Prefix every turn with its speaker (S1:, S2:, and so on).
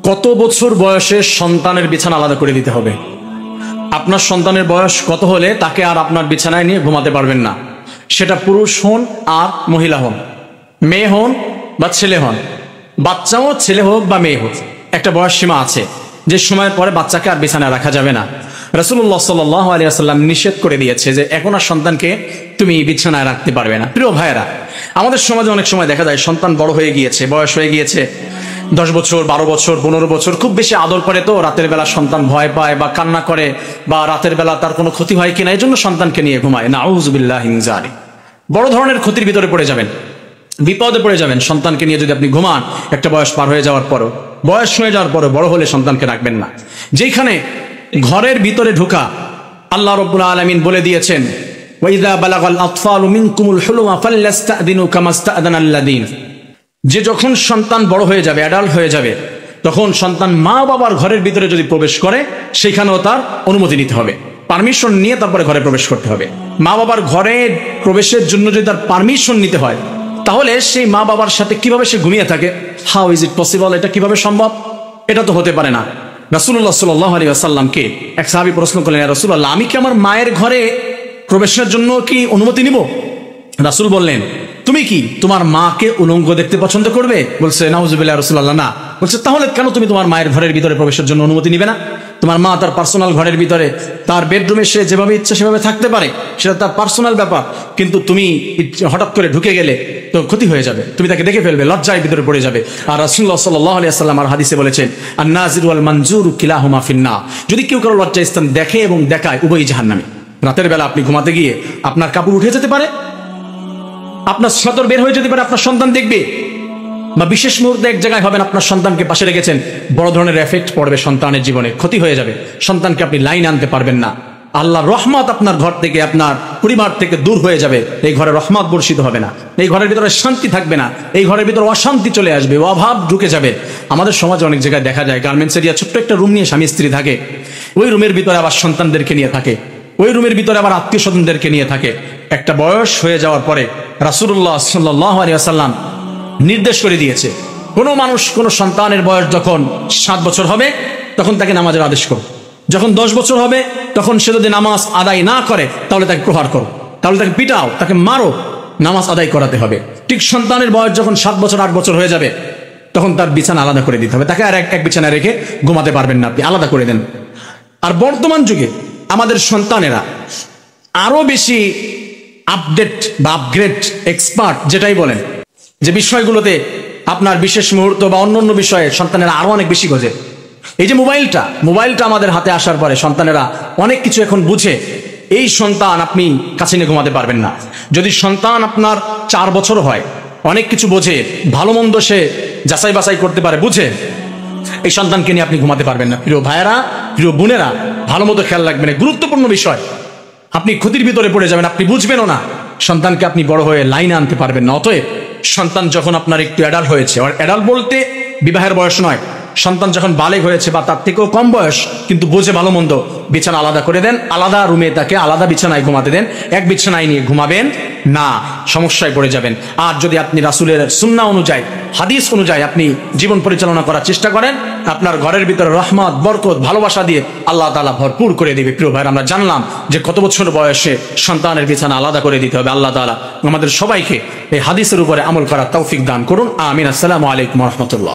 S1: কত বছর বয়সে সন্তানের বিছানা আলাদা করে দিতে হবে? আপনার সন্তানের বয়স কত হলে তাকে আর আপনার বিছানায় নিয়ে ঘুমাতে পারবেন না? সেটা পুরুষ হন আর মহিলা হন, মেয়ে হন বা ছেলে হন, বাচ্চাও ছেলে হোক বা মেয়ে হোক, একটা বয়স সীমা আছে যে সময়ের পরে বাচ্চাকে আর বিছানায় রাখা যাবে না। রাসূলুল্লাহ সাল্লাল্লাহু আলাইহি ওয়াসাল্লাম নিষেধ করে দিয়েছে যে এখন আর সন্তানকে তুমি বিছানায় রাখতে পারবে না। প্রিয় ভাইয়েরা, আমাদের সমাজে অনেক সময় দেখা যায় সন্তান বড় হয়ে গিয়েছে, বয়স হয়ে গিয়েছে 10 বছর, 12 বছর, 15 বছর, খুব বেশি আদর করে তো রাতের বেলা সন্তান ভয় পায় বা কান্না করে বা রাতের বেলা তার কোনো ক্ষতি হয় কিনা এই জন্য সন্তানকে নিয়ে ঘুমায়। নাউযু বিল্লাহি মিন যালিক। বড় ধরনের ক্ষতির ভিতরে পড়ে যাবেন, বিপদে পড়ে যাবেন সন্তানকে নিয়ে যদি আপনি ঘুমান। একটা বয়স পার হয়ে যাওয়ার পরও, বয়স হয়ে যাওয়ার পরও বড় হলে সন্তানকে রাখবেন না। যেখানে ঘরের ভিতরে ঢোকা আল্লাহ রাব্বুল আলামিন বলে দিয়েছেন, ওয়াইযা বালাগাল আতফালু মিনকুমুল হুলুমা ফাল্যাস্তাদিনু কামাস্তাদানাল্লাযিন, যে যখন সন্তান বড় হয়ে যাবে, অ্যাডাল্ট হয়ে যাবে, তখন সন্তান মা বাবার ঘরের ভিতরে যদি প্রবেশ করে সেখানেও তার অনুমতি নিতে হবে, পারমিশন নিয়ে তারপরে ঘরে প্রবেশ করতে হবে। মা বাবার ঘরে প্রবেশের জন্য যদি তার পারমিশন নিতে হয়, তাহলে সেই মা বাবার সাথে কিভাবে সে ঘুমিয়ে থাকে? How is it possible? এটা কিভাবে সম্ভব? এটা তো হতে পারে না। রাসূলুল্লাহ সাল্লাল্লাহু আলাইহি ওয়াসাল্লামকে এক সাহাবী প্রশ্ন করলেন, ইয়া রাসূলুল্লাহ, আমি কি আমার মায়ের ঘরে প্রবেশের জন্য কি অনুমতি নিব? রাসূল বললেন, তুমি কি তোমার মাকে উলঙ্গ দেখতে পছন্দ করবে? বলছে, নাউযুবিল্লাহ রাসূলুল্লাহ, না। বলছে, তাহলে কেন তুমি তোমার মায়ের ঘরের ভিতরে প্রবেশের জন্য অনুমতি নিবে না? তোমার মা তার পার্সোনাল ঘরের ভিতরে, তার বেডরুমে সে যেভাবে ইচ্ছা সেভাবে থাকতে পারে, সেটা তার পার্সোনাল ব্যাপার। কিন্তু তুমি হঠাৎ করে ঢুকে গেলে তো ক্ষতি হয়ে যাবে, তুমি তাকে দেখে ফেলবে, লজ্জায় ভিতরে পড়ে যাবে। আর রাসূলুল্লাহ সাল্লাল্লাহু আলাইহি ওয়াসাল্লাম আর হাদিসে বলেছেন, আন-নাযিরু ওয়াল মানজুরু কিলাহুমা ফিন্নার, যদি কেউ কারো লজ্জার স্থান দেখে এবং দেখায়, উভয়ই জাহান্নামী। রাতের বেলা আপনি ঘুমাতে গিয়ে আপনার কাপড় উঠে যেতে পারে, আপনার সদর বের হয়ে যেতে পারে, আপনার সন্তান দেখবে, বা বিশেষ মুহূর্তে এক জায়গায় হবেন, আপনার সন্তানকে পাশে রেখেছেন, বড় ধরনের এফেক্ট পড়বে সন্তানের জীবনে, ক্ষতি হয়ে যাবে, সন্তানকে আপনি লাইন আনতে পারবেন না। আল্লাহর রহমত আপনার ঘর থেকে, আপনার পরিবার থেকে দূর হয়ে যাবে। এই ঘরে রহমত বর্ষিত হবে না, এই ঘরের ভিতরে শান্তি থাকবে না, এই ঘরের ভিতরে অশান্তি চলে আসবে, অভাব ঢুকে যাবে। আমাদের সমাজে অনেক জায়গায় দেখা যায় গার্মেন্টস এরিয়া, ছোট্ট একটা রুম নিয়ে স্বামী স্ত্রী থাকে, ওই রুমের ভিতরে আবার সন্তানদেরকে নিয়ে থাকে, ওই রুমের ভিতরে আবার আত্মীয় স্বজনদেরকে নিয়ে থাকে। একটা বয়স হয়ে যাওয়ার পরে রাসূলুল্লাহ সাল্লাল্লাহু আলাইহি ওয়াসাল্লাম নির্দেশ করে দিয়েছে, কোনো মানুষ, কোনো সন্তানের বয়স যখন 7 বছর হবে তখন তাকে নামাজের আদেশ করো, যখন 10 বছর হবে তখন সে যদি নামাজ আদায় না করে তাহলে তাকে প্রহার করো, তাহলে তাকে পিটাও, তাকে মারো, নামাজ আদায় করাতে হবে। ঠিক সন্তানের বয়স যখন 7 বছর 8 বছর হয়ে যাবে তখন তার বিছানা আলাদা করে দিতে হবে, তাকে আর এক বিছানায় রেখে ঘুমাতে পারবেন না, আপনি আলাদা করে দেন। আর বর্তমান যুগে আমাদের সন্তানেরা আরো বেশি আপডেট বা আপগ্রেড, এক্সপার্ট যেটাই বলেন, যে বিষয়গুলোতে আপনার বিশেষ মুহূর্ত বা অন্যান্য বিষয়ে সন্তানেরা আরো অনেক বেশি বোঝে। এই যে মোবাইলটা আমাদের হাতে আসার পরে সন্তানেরা অনেক কিছু এখন বুঝে। এই সন্তান আপনি কাছে নিয়ে ঘুমাতে পারবেন না। যদি সন্তান আপনার 4 বছর হয়, অনেক কিছু বোঝে, ভালো মন্দ সে যাচাই বাছাই করতে পারে, বুঝে, এই সন্তানকে নিয়ে আপনি ঘুমাতে পারবেন না। প্রিয় ভাইয়েরা, প্রিয় বোনেরা, ভালো মতো খেয়াল রাখবেন, গুরুত্বপূর্ণ বিষয়। আপনি ক্ষতির ভিতরে পড়ে যাবেন, আপনি বুঝবেনও না, সন্তানকে আপনি বড় হয়ে লাইনে আনতে পারবেন না। অতএব সন্তান যখন আপনার একটু অ্যাডাল্ট হয়েছে, আর অ্যাডাল্ট বলতে বিবাহের বয়স নয়, সন্তান যখন বালেগ হয়েছে বা তার থেকেও কম বয়স কিন্তু বোঝে ভালো মন্দ, বিছানা আলাদা করে দেন, আলাদা রুমে তাকে আলাদা বিছানায় ঘুমাতে দেন, এক বিছানায় নিয়ে ঘুমাবেন না, সমস্যায় পড়ে যাবেন। আর যদি আপনি রাসূলের সুন্নাহ অনুযায়ী, হাদিস অনুযায়ী আপনি জীবন পরিচালনা করার চেষ্টা করেন, আপনার ঘরের ভিতরে রহমত, বরকত, ভালোবাসা দিয়ে আল্লাহ তাআলা ভরপুর করে দিবে। প্রিয় ভাইরা, আমরা জানলাম যে কত বছর বয়সে সন্তানের বিছানা আলাদা করে দিতে হবে। আল্লাহ তাআলা আমাদের সবাইকে এই হাদিসের উপরে আমল করার তৌফিক দান করুন। আমিন। আসসালামু আলাইকুম ওয়া রাহমাতুল্লাহ।